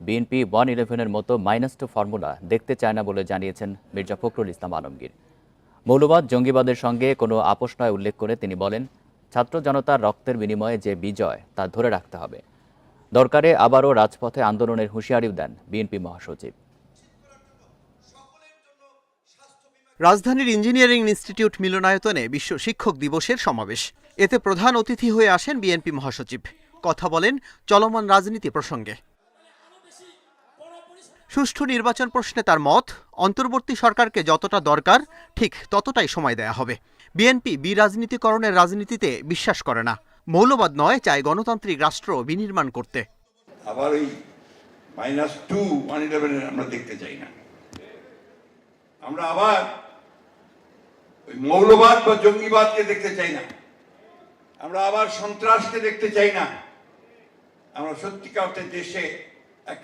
BNP 111-এর মতো -2 formula দেখতে চায় না বলে জানিয়েছেন মির্জা ফখরুল ইসলাম আলমগীর। মৌলবাদ জঙ্গিবাদের সঙ্গে কোনো আপোষ নয় উল্লেখ করে তিনি বলেন, ছাত্র জনতার রক্তের বিনিময়ে যে বিজয় তা ধরে রাখতে হবে। দরকারে আবারও রাজপথে আন্দোলনের হুঁশিয়ারিও দেন বিএনপি মহাসচিব। রাজধানীর ইঞ্জিনিয়ারিং ইনস্টিটিউট মিলনায়তনে বিশ্ব শিক্ষক দিবসের সমাবেশ। এতে প্রধান অতিথি হয়ে আসেন বিএনপি মহাসচিব। কথা বলেন চলমান রাজনীতি প্রসঙ্গে। সুষ্ঠু নির্বাচন প্রশ্নে তার মত, অন্তর্বর্তী সরকারকে যতটা দরকার ঠিক ততটাই সময় দেয়া হবে। বিএনপি বিরাজনীতিকরণের রাজনীতিতে বিশ্বাস করে না। মৌলবাদ নয়, চায় গণতান্ত্রিক রাষ্ট্র বিনির্মাণ করতে। আবার ওই -2 আমরা দেখতে চাই না। আমরা আবার ওই মৌলবাদ বা জঙ্গিবাদকে দেখতে চাই না। আমরা আবার সন্ত্রাসকে দেখতে চাই না। আমরা সত্যিকার অর্থে দেশে